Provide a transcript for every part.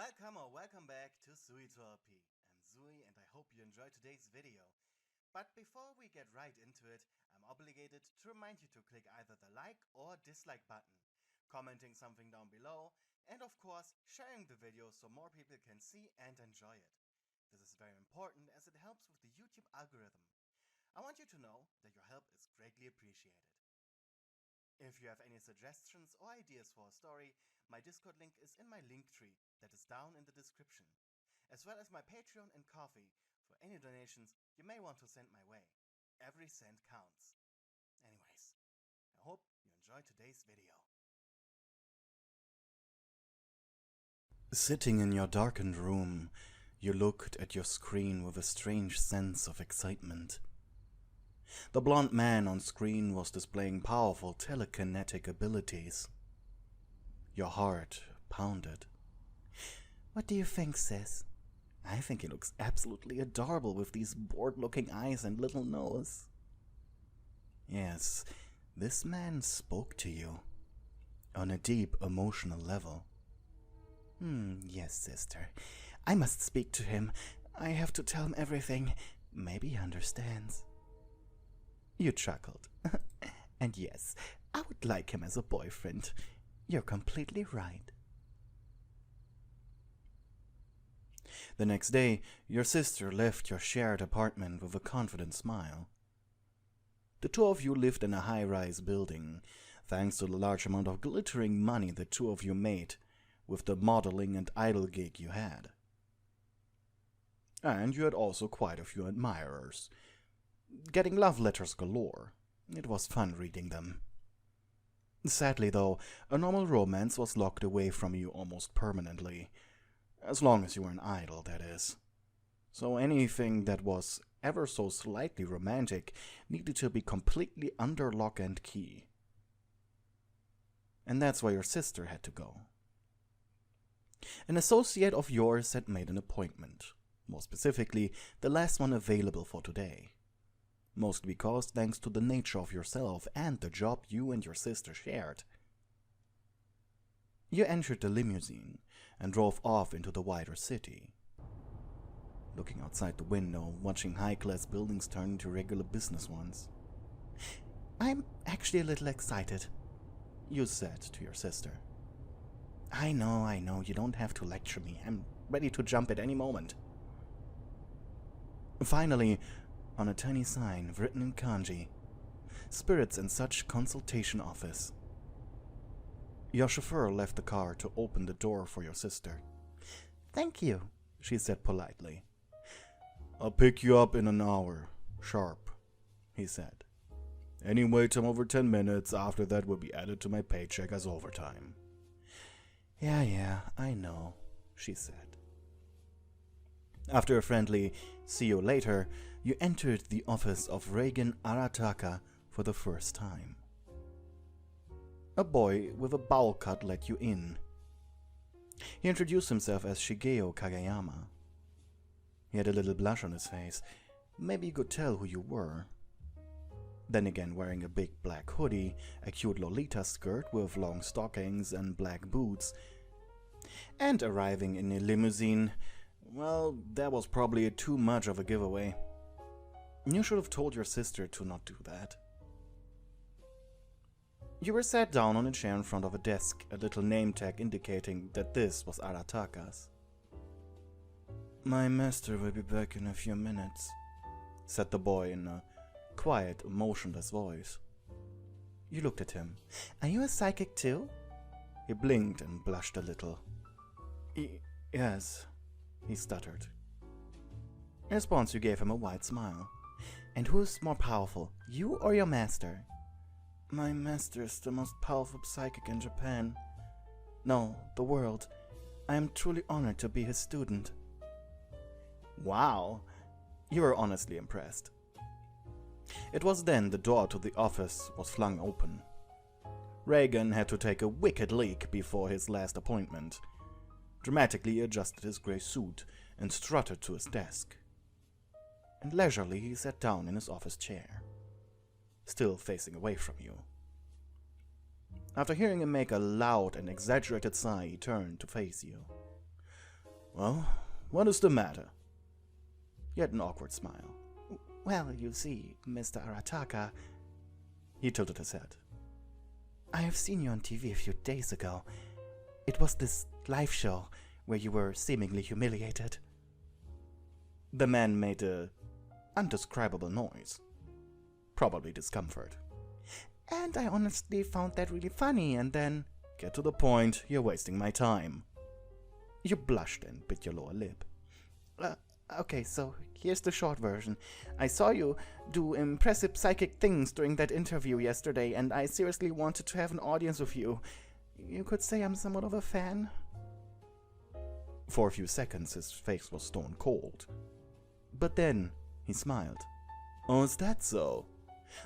welcome back to Pewdiepie. I'm Zui and I hope you enjoyed today's video. But before we get right into it, I'm obligated to remind you to click either the like or dislike button, commenting something down below, and of course sharing the video so more people can see and enjoy it. This is very important as it helps with the YouTube algorithm. I want you to know that your help is greatly appreciated. If you have any suggestions or ideas for a story, my Discord link is in my link tree that is down in the description, as well as my Patreon and Ko-fi for any donations you may want to send my way. Every cent counts. Anyways, I hope you enjoyed today's video. Sitting in your darkened room, you looked at your screen with a strange sense of excitement. The blond man on screen was displaying powerful telekinetic abilities. Your heart pounded. What do you think, sis? I think he looks absolutely adorable with these bored-looking eyes and little nose. Yes, this man spoke to you on a deep emotional level. Yes, sister. I must speak to him. I have to tell him everything. Maybe he understands. You chuckled. And yes, I would like him as a boyfriend. You're completely right. The next day, your sister left your shared apartment with a confident smile. The two of you lived in a high-rise building, thanks to the large amount of glittering money the two of you made with the modeling and idol gig you had. And you had also quite a few admirers, getting love letters galore. It was fun reading them. Sadly though, a normal romance was locked away from you almost permanently. As long as you were an idol, that is. So anything that was ever so slightly romantic needed to be completely under lock and key. And that's why your sister had to go. An associate of yours had made an appointment, more specifically, the last one available for today. Mostly because, thanks to the nature of yourself and the job you and your sister shared. You entered the limousine and drove off into the wider city. Looking outside the window, watching high-class buildings turn into regular business ones. I'm actually a little excited, you said to your sister. I know, you don't have to lecture me. I'm ready to jump at any moment. Finally, on a tiny sign written in kanji, Spirits and Such Consultation Office. Your chauffeur left the car to open the door for your sister. Thank you, she said politely. I'll pick you up in an hour, sharp, he said. Any wait time over 10 minutes after that will be added to my paycheck as overtime. Yeah, I know, she said. After a friendly see you later, you entered the office of Reigen Arataka for the first time. A boy with a bowl cut let you in. He introduced himself as Shigeo Kageyama. He had a little blush on his face. Maybe you could tell who you were. Then again, wearing a big black hoodie, a cute Lolita skirt with long stockings and black boots, and arriving in a limousine, well, that was probably too much of a giveaway. You should have told your sister to not do that. You were sat down on a chair in front of a desk, a little name tag indicating that this was Arataka's. My master will be back in a few minutes, said the boy in a quiet, emotionless voice. You looked at him. Are you a psychic too? He blinked and blushed a little. Yes, he stuttered. In response, you gave him a wide smile. And who's more powerful, you or your master? My master is the most powerful psychic in Japan. No, the world. I am truly honored to be his student. Wow, you were honestly impressed. It was then the door to the office was flung open. Reigen had to take a wicked leak before his last appointment. Dramatically adjusted his grey suit and strutted to his desk. And leisurely he sat down in his office chair, still facing away from you. After hearing him make a loud and exaggerated sigh, he turned to face you. Well, what is the matter? He had an awkward smile. Well, you see, Mr. Arataka, he tilted his head. I have seen you on TV a few days ago. It was this live show where you were seemingly humiliated. The man made a undescribable noise. Probably discomfort. And I honestly found that really funny, and then... Get to the point, you're wasting my time. You blushed and bit your lower lip. Okay, so here's the short version. I saw you do impressive psychic things during that interview yesterday, and I seriously wanted to have an audience with you. You could say I'm somewhat of a fan. For a few seconds, his face was stone cold. But then, he smiled. Oh, is that so?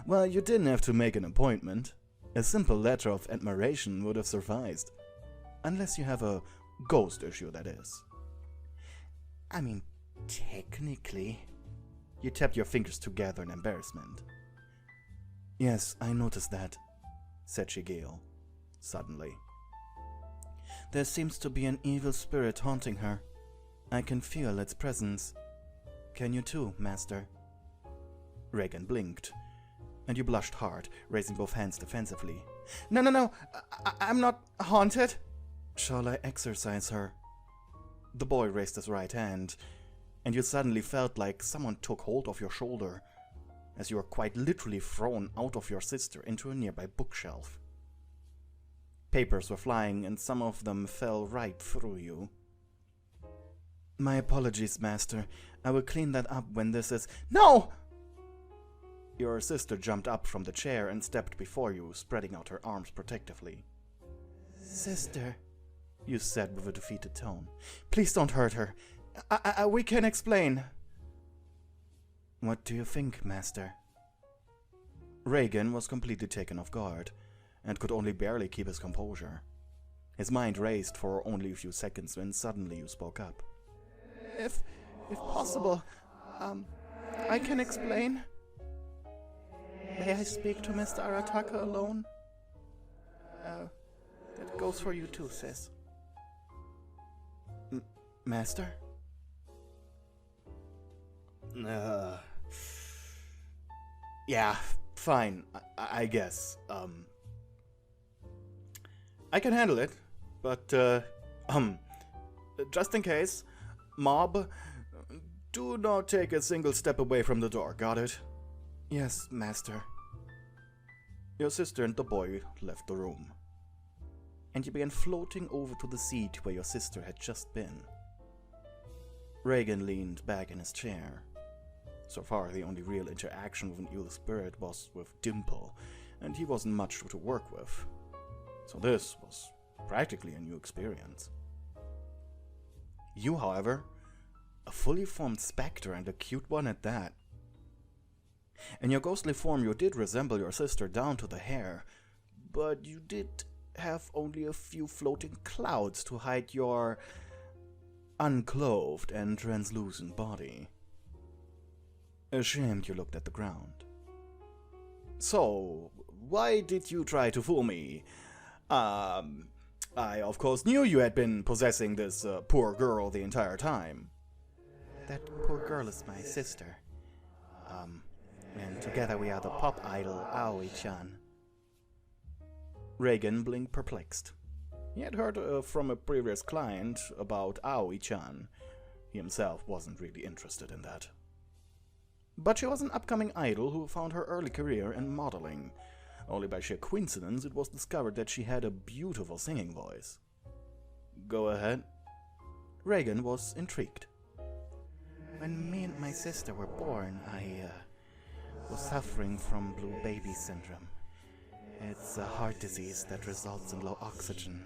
Well, you didn't have to make an appointment. A simple letter of admiration would have sufficed. Unless you have a ghost issue, that is. I mean, technically... You tapped your fingers together in embarrassment. Yes, I noticed that, said Shigeo, suddenly. There seems to be an evil spirit haunting her. I can feel its presence. Can you too, Master? Reigen blinked, and you blushed hard, raising both hands defensively. No, I'm not haunted. Shall I exorcise her? The boy raised his right hand, and you suddenly felt like someone took hold of your shoulder, as you were quite literally thrown out of your sister into a nearby bookshelf. Papers were flying, and some of them fell right through you. My apologies, Master. I will clean that up when this is— No! Your sister jumped up from the chair and stepped before you, spreading out her arms protectively. Sister, you said with a defeated tone. Please don't hurt her. We can explain. What do you think, Master? Reigen was completely taken off guard, and could only barely keep his composure. His mind raced for only a few seconds when suddenly you spoke up. If possible, I can explain. May I speak to Mr. Arataka alone? That goes for you too, sis. Master? Yeah, fine, I guess. I can handle it, but, just in case, Mob, do not take a single step away from the door, got it? Yes, Master. Your sister and the boy left the room, and you began floating over to the seat where your sister had just been. Reigen leaned back in his chair. So far, the only real interaction with an evil spirit was with Dimple, and he wasn't much to work with. So this was practically a new experience. You, however, a fully formed specter, and a cute one at that. In your ghostly form, you did resemble your sister down to the hair, but you did have only a few floating clouds to hide your unclothed and translucent body. Ashamed, you looked at the ground. So, why did you try to fool me? I of course knew you had been possessing this poor girl the entire time. That poor girl is my sister. And together we are the pop idol Aoi-chan. Reigen blinked perplexed. He had heard from a previous client about Aoi-chan. He himself wasn't really interested in that. But she was an upcoming idol who found her early career in modeling. Only by sheer coincidence it was discovered that she had a beautiful singing voice. Go ahead. Reigen was intrigued. When me and my sister were born, I was suffering from blue baby syndrome. It's a heart disease that results in low oxygen.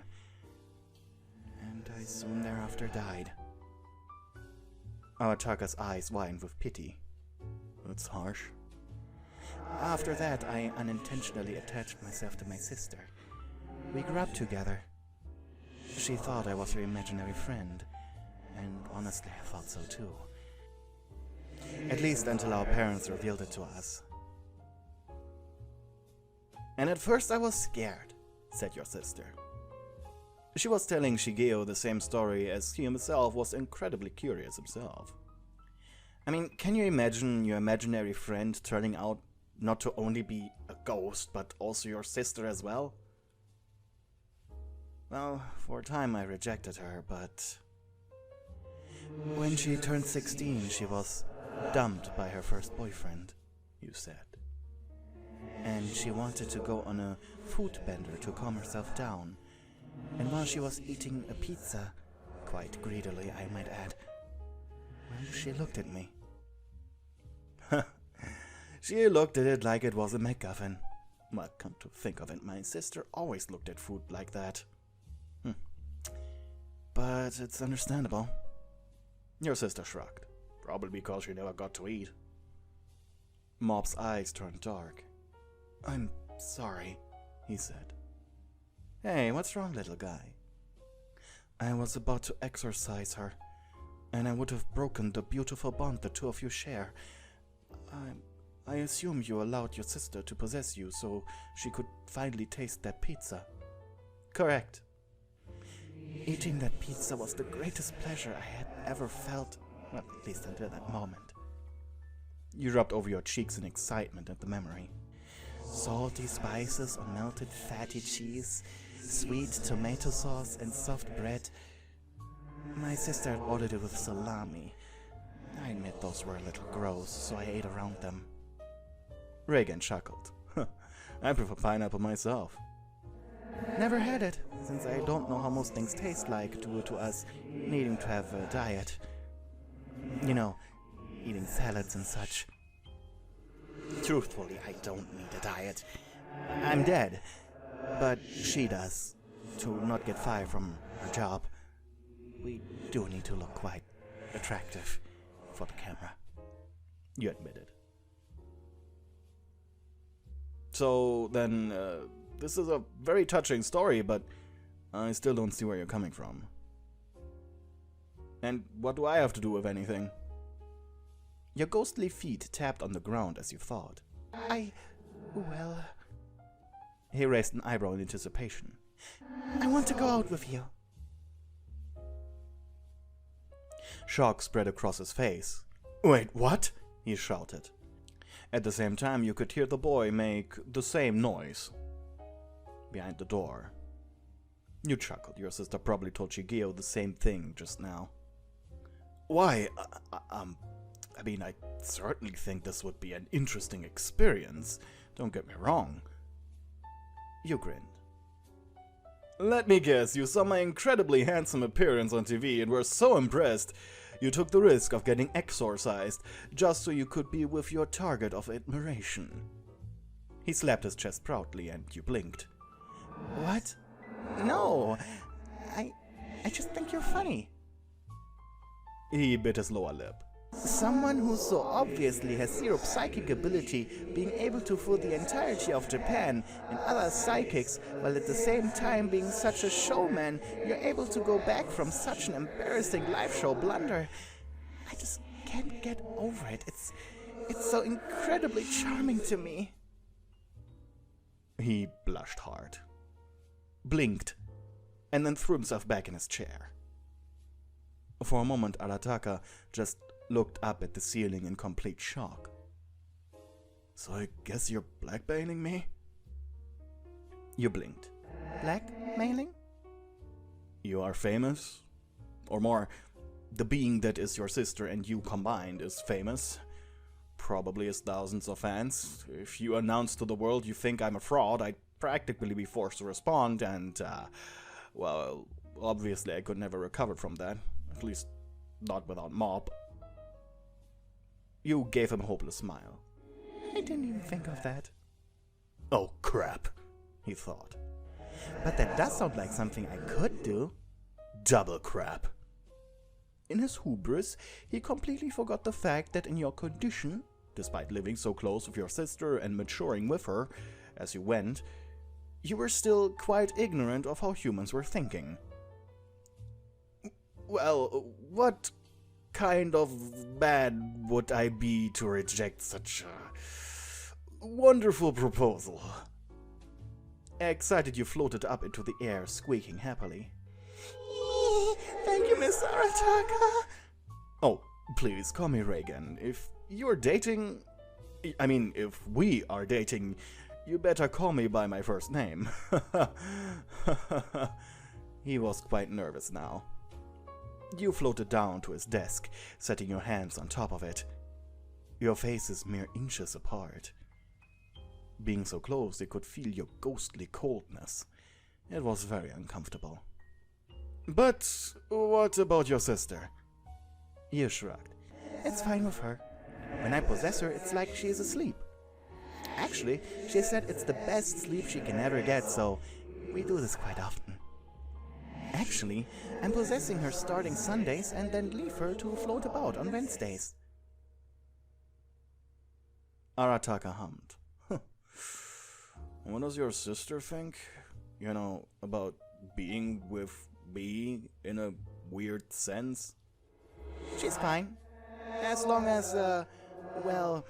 And I soon thereafter died. Arataka's eyes widened with pity. That's harsh. After that, I unintentionally attached myself to my sister. We grew up together. She thought I was her imaginary friend, and honestly, I thought so too. At least until our parents revealed it to us. And at first I was scared, said your sister. She was telling Shigeo the same story as he himself was incredibly curious himself. I mean, can you imagine your imaginary friend turning out not to only be a ghost, but also your sister as well? Well, for a time I rejected her, but when she turned 16, she was dumped by her first boyfriend, you said. And she wanted to go on a food bender to calm herself down. And while she was eating a pizza, quite greedily I might add, well, she looked at me. She looked at it like it was a MacGuffin. Well, come to think of it, my sister always looked at food like that. But it's understandable. Your sister shrugged, probably because she never got to eat. Mob's eyes turned dark. I'm sorry, he said. Hey, what's wrong, little guy? I was about to exorcise her, and I would have broken the beautiful bond the two of you share. I assume you allowed your sister to possess you so she could finally taste that pizza. Correct. Eating that pizza was the greatest pleasure I had ever felt, well, at least until that moment. You rubbed over your cheeks in excitement at the memory. Salty spices on melted fatty cheese, sweet tomato sauce and soft bread. My sister had ordered it with salami. I admit those were a little gross, so I ate around them. Reigen chuckled. I prefer pineapple myself. Never had it, since I don't know how most things taste like due to us needing to have a diet. You know, eating salads and such. Truthfully, I don't need a diet. I'm dead. But she does, to not get fired from her job. We do need to look quite attractive for the camera. You admitted. So then, this is a very touching story, but I still don't see where you're coming from. And what do I have to do with anything? Your ghostly feet tapped on the ground as you thought. Well... He raised an eyebrow in anticipation. I want to go out with you. Shock spread across his face. Wait, what? He shouted. At the same time, you could hear the boy make the same noise behind the door. You chuckled. Your sister probably told Shigeo the same thing just now. Why? I mean, I certainly think this would be an interesting experience. Don't get me wrong. You grinned. Let me guess, you saw my incredibly handsome appearance on TV and were so impressed you took the risk of getting exorcised just so you could be with your target of admiration. He slapped his chest proudly and you blinked. What? No, I just think you're funny. He bit his lower lip. Someone who so obviously has zero psychic ability being able to fool the entirety of Japan and other psychics while at the same time being such a showman, you're able to go back from such an embarrassing live show blunder. I just can't get over it. It's so incredibly charming to me. He blushed hard, blinked, and then threw himself back in his chair. For a moment, Arataka just looked up at the ceiling in complete shock. So I guess you're blackmailing me? You blinked. Blackmailing? You are famous? Or more, the being that is your sister and you combined is famous. Probably has thousands of fans. If you announce to the world you think I'm a fraud, I'd practically be forced to respond and, well, obviously I could never recover from that. At least, not without Mob. You gave him a hopeless smile. I didn't even think of that. Oh crap, he thought. But that does sound like something I could do. Double crap. In his hubris, he completely forgot the fact that in your condition, despite living so close with your sister and maturing with her as you went, you were still quite ignorant of how humans were thinking. Well, what kind of bad would I be to reject such a wonderful proposal? Excited, you floated up into the air, squeaking happily. Miss Arataka. Oh, please call me Reigen. If you're dating... I mean, if we are dating, you better call me by my first name. He was quite nervous now. You floated down to his desk, setting your hands on top of it. Your faces mere inches apart. Being so close, they could feel your ghostly coldness. It was very uncomfortable. But what about your sister? You shrugged. It's fine with her. When I possess her, it's like she's asleep. Actually, she said it's the best sleep she can ever get, so we do this quite often. Actually, I'm possessing her starting Sundays and then leave her to float about on Wednesdays. Arataka hummed. What does your sister think? You know, about being with me in a weird sense? She's fine. As long as, well,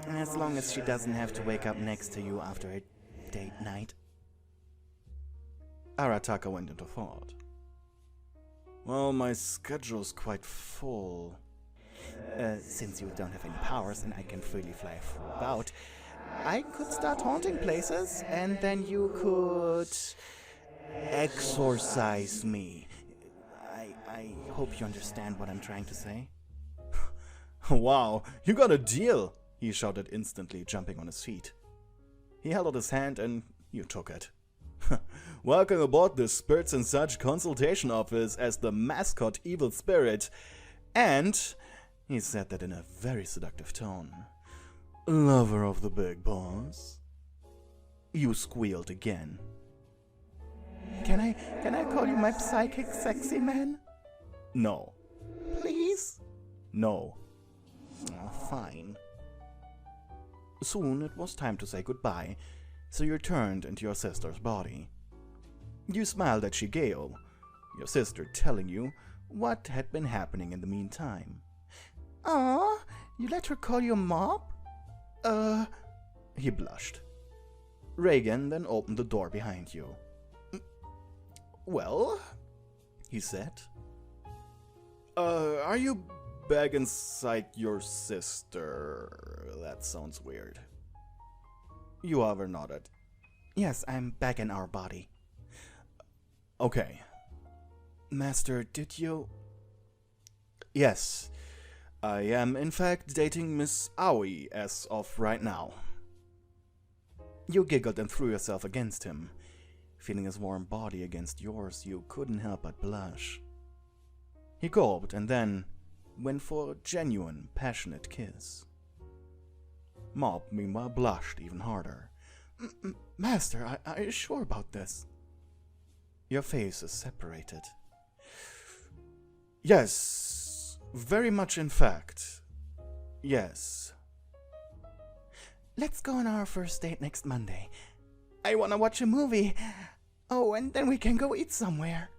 as long as she doesn't have to wake up next to you after a date night. Arataka went into thought. Well, my schedule's quite full. Since you don't have any powers and I can freely fly about, I could start haunting places and then you could exorcise me. I hope you understand what I'm trying to say. Wow, you got a deal! He shouted instantly, jumping on his feet. He held out his hand and you took it. Welcome aboard the Spirits and Such consultation office as the mascot evil spirit. And, he said that in a very seductive tone, lover of the big boss. You squealed again. Can I call you my psychic sexy man? No. Please? No. Oh, fine. Soon it was time to say goodbye, so you turned into your sister's body. You smiled at Shigeo, your sister telling you what had been happening in the meantime. Aw, you let her call you Mom? He blushed. Reigen then opened the door behind you. Well, he said. Are you back inside your sister? That sounds weird. You however nodded. Yes, I'm back in our body. Okay. Master, did you... Yes, I am in fact dating Miss Aoi as of right now. You giggled and threw yourself against him. Feeling his warm body against yours, you couldn't help but blush. He gulped and then went for a genuine, passionate kiss. Mop, meanwhile, blushed even harder. Master, are you sure about this? Your faces separated. Yes, very much in fact. Yes. Let's go on our first date next Monday. I wanna watch a movie. Oh, and then we can go eat somewhere.